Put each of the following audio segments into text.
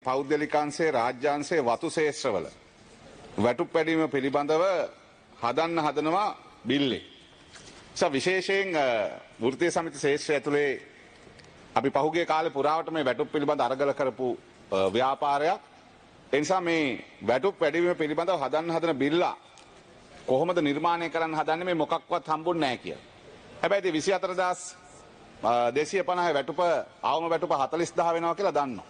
පෞද්ගලිකාංශයේ රාජ්‍යාංශයේ වතු ශේෂ්ත්‍රවල වැටුප් පැඩීම පිළිබඳව හදනවා බිල්ලේ. විශේෂයෙන් වෘත්තීය සමිති ශේෂ්ත්‍රය ඇතුලේ අපි පහුගිය කාලේ පුරාවට මේ වැටුප් පිළිබඳ අරගල කරපු ව්‍යාපාරයක්. ඒ නිසා මේ වැටුප් පැඩීම පිළිබඳව හදන බිල්ල කොහොමද නිර්මාණය කරන්න හදන්නේ මේ මොකක්වත් හම්බුන්නේ නැහැ කියලා. හැබැයි ඉතින් 24250 වැටුප අවම වැටුප 40000 වෙනවා කියලා දන්නවා.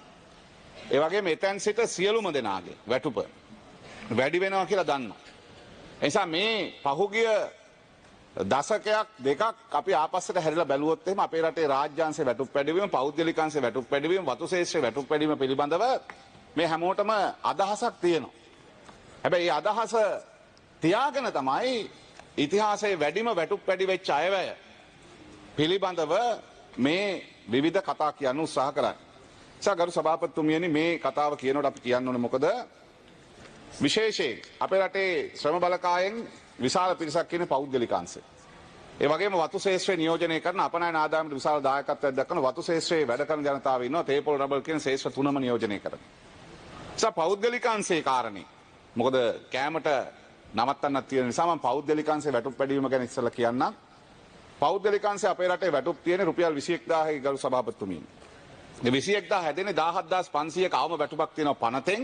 ඒ වගේම එතෙන් සිට සියලුම දෙනාගේ වැටුප වැඩි වෙනවා කියලා දන්නවා. ඒ නිසා මේ පහුගිය දශකයක් දෙකක් අපි ආපස්සට හැරිලා බැලුවොත් එහෙම අපේ රටේ රාජ්‍යාංශයේ වැටුප් පැඩවීම, පෞද්ගලිකාංශයේ වැටුප් පැඩවීම, වතු ශේෂ්ත්‍රයේ වැටුප් පැඩවීම පිළිබඳව මේ හැමෝටම අදහසක් තියෙනවා. හැබැයි මේ අදහස තියාගෙන තමයි ඉතිහාසයේ වැඩිම වැටුප් පැඩි වෙච්ච අයවැය පිළිබඳව මේ විවිධ කතා කියන්න උත්සාහ කරන්නේ. ගරු සභාපතිතුමියනි, මේ කතාව කියනකොට අපි කියන්න ඕනේ මොකද විශේෂයෙන් අපේ රටේ ශ්‍රම බලකායෙන් විශාල පිරිසක් ඉන්නේ පෞද්ගලිකාංශේ. ඒ වගේම වතු ශේෂ්ත්‍රය නියෝජනය කරන අපනයන ආදායමට විශාල දායකත්වයක් දක්වන වතු ශේෂ්ත්‍රයේ වැඩ කරන ජනතාව ඉන්නවා. තේපොළ රබර් කියන ශේෂ්ත්‍ර තුනම නියෝජනය කරන. පෞද්ගලිකාංශේ කාරණේ මොකද කෑමට නවත්තන්නක් තියෙන නිසා මම පෞද්ගලිකාංශේ වැටුප් පැඩීම ගැන ඉස්සෙල්ලා කියන්නම්. පෞද්ගලිකාංශේ අපේ රටේ වැටුප් තියෙන රුපියල් 21000යි ගරු සභාපතිතුමියනි. 21000 හැදෙන්නේ 17500ක අවම වැටුපක් තියෙනවා පනතෙන්.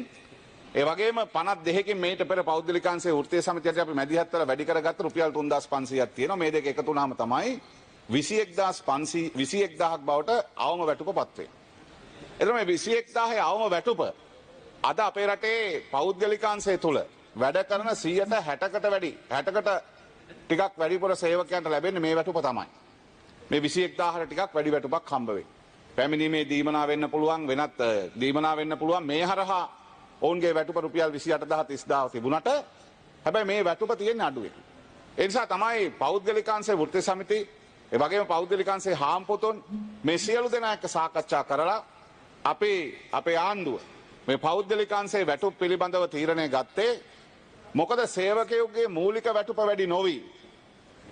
ඒ වගේම 52කින් මේට පෙර පෞද්ගලිකාංශයේ වෘත්තීය සමිතියට අපි මැදිහත් කරලා වැඩි කරගත්ත රුපියල් 3500ක් තියෙනවා. මේ දෙක එකතු වුණාම තමයි 21000ක් බවට අවම වැටුප පත් වෙන්නේ. එතකොට මේ 21000 අවම වැටුප අද අපේ රටේ පෞද්ගලිකාංශය තුල වැඩ කරන 160කට වැඩි 60කට ටිකක් වැඩිපුර සේවකයන්ට ලැබෙන්නේ මේ වැටුප තමයි. මේ 21000ට ටිකක් වැඩි වැටුපක් හම්බ වෙන්නේ. පැමිණීමේ දීමනා වෙන්න පුළුවන්, වෙනත් දීමනා වෙන්න පුළුවන්. මේ හරහා ඔවුන්ගේ වැටුප රුපියල් 28000 30000 තිබුණට හැබැයි මේ වැටුප තියෙන්නේ අඩුවෙන්. ඒ නිසා තමයි පෞද්ගලිකාංශයේ වෘත්තීය සමිති, ඒ වගේම පෞද්ගලිකාංශයේ හාම්පොතුන් මේ සියලු දෙනා එක්ක සාකච්ඡා කරලා අපේ ආණ්ඩුව මේ පෞද්ගලිකාංශයේ වැටුප් පිළිබඳව තීරණය ගත්තේ මොකද සේවකයෙකුගේ මූලික වැටුප වැඩි නොවි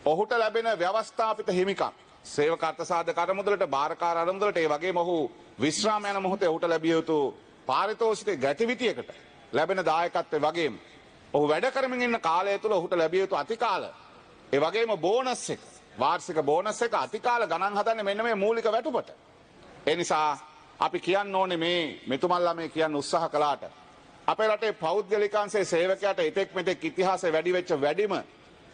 ඔහුට ලැබෙන ව්‍යවස්ථාපිත හිමිකම්, සේවක අර්ථසාධක අරමුදලට, භාරකාර අරමුදලට, ඒ වගේම ඔහු විශ්‍රාම යන මොහොතේ ඔහුට ලැබිය යුතු පාරිතෝෂික ගැටිවිටියකට ලැබෙන දායකත්වය වගේම ඔහු වැඩ කරමින් ඉන්න කාලය තුල ඔහුට ලැබිය යුතු අතිකාල, ඒ වගේම බෝනස් එක, වාර්ෂික බෝනස් එක අතිකාල ගණන් හදන්නේ මෙන්න මේ මූලික වැටුපට. ඒ නිසා අපි කියන්න ඕනේ මේ මෙතුමන්ලා මේ කියන්න උත්සාහ කළාට අපේ රටේ පෞද්ගලිකාංශයේ සේවකයාට එතෙක් මෙතෙක් ඉතිහාසයේ වැඩි වෙච්ච වැඩිම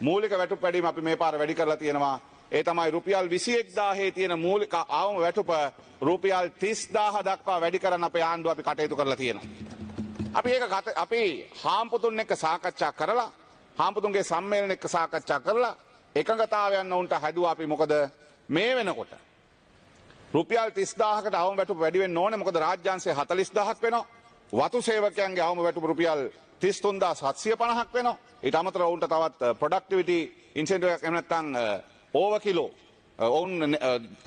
මූලික වැටුප් වැඩිම අපි මේ පාර වැඩි කරලා තියෙනවා. ඒ තමයි රුපියල් 21000 තියෙන මූලික අවම වැටුප රුපියල් 30000 දක්වා වැඩි කරන්න අපේ ආණ්ඩුව අපි කටයුතු කරලා තියෙනවා. අපි හාම්පුතුන් එක්ක සාකච්ඡා කරලා, හාම්පුතුන්ගේ සම්මේලන එක්ක සාකච්ඡා කරලා එකඟතාවයන් උන්ට හැදුවා. අපි මොකද මේ වෙනකොට රුපියල් 30000කට අවම වැටුප වැඩි වෙන්න ඕනේ. මොකද රාජ්‍යාංශයේ 40000ක් වෙනවා. වතු සේවකයන්ගේ අවම වැටුප රුපියල් 33750ක් වෙනවා. ඊට අමතරව උන්ට තවත් ප්‍රොඩක්ටිවිටි ඉන්සෙන්ටිව් එකක් එහෙම නැත්නම් ඕවර් කිලෝ ඔවුන්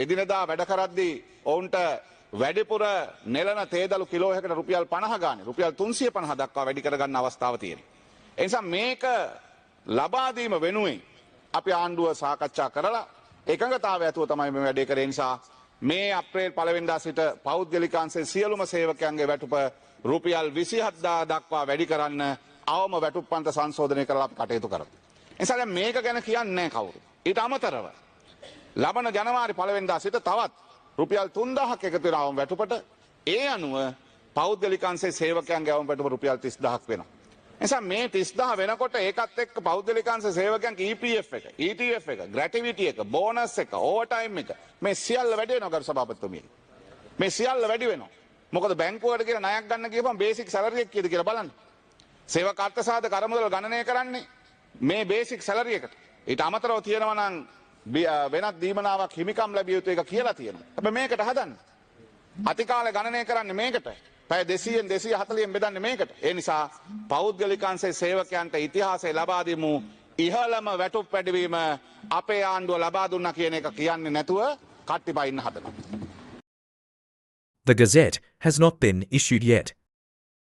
එදිනදා වැඩ කරද්දී ඔවුන්ට වැඩිපුර නෙලන තේදළු කිලෝයකට රුපියල් 50 ගානේ රුපියල් 350 දක්වා වැඩි කරගන්න අවස්ථාව තියෙනවා. ඒ නිසා මේක ලබා දීම වෙනුවෙන් අපි ආණ්ඩුව සාකච්ඡා කරලා එකඟතාවය ඇතුව තමයි මේ වැඩේ කරේ. නිසා මේ අප්‍රේල් 1 වෙනිදා සිට පෞද්ගලිකාංශයේ සියලුම සේවකයන්ගේ වැටුප රුපියල් 27000 දක්වා වැඩි කරන්න අවම වැටුප් පන්ත සංශෝධනය කරලා අපි කටයුතු කරමු. එනිසා දැන් මේක ගැන කියන්නේ නැහැ කවුරු. ඊට අමතරව ලබන ජනවාරි 1 වෙනිදා සිට තවත් රුපියල් 3000ක් එකතු වෙන අවම වැටුපට ඒ අනුව පෞද්ගලිකාංශයේ සේවකයන්ගේ අවම වැටුප රුපියල් 30000ක් වෙනවා. එනිසා මේ 30000 වෙනකොට ඒකත් එක්ක පෞද්ගලිකාංශ සේවකයන්ගේ EPF එක, ETF එක, ග්‍රැටිවිටි එක, බෝනස් එක, ඕවර්ටයිම් එක මේ සියල්ල වැඩි වෙනවා ගරු සභාපතිතුමියනි. මේ සියල්ල වැඩි වෙනවා. මොකද බැංකුවකට කියලා ණයක් ගන්න ගියපම බේසික් සැලරි එක කීයද කියලා බලන්න. සේවක අර්ථසාධක අරමුදල ගණනය කරන්නේ මේ බේසික් සැලරි එකට. ඊට අමතරව තියෙනවා නම් වෙනත් දීමනාවක් හිමිකම් ලැබිය යුතු එක කියලා තියෙනවා. හැබැයි මේකට හදන්න. අතිකාලේ ගණනය කරන්නේ මේකට. පැය 200න් 240න් බෙදන්නේ මේකට. ඒ නිසා පෞද්ගලිකාංශයේ සේවකයන්ට ඉතිහාසයේ ලබා දීමු ඉහළම වැටුප් වැඩිවීම අපේ ආණ්ඩුව ලබා දුන්නා කියන එක කියන්නේ නැතුව කට්ටිපයින් හදනවා. The Gazette has not been issued yet.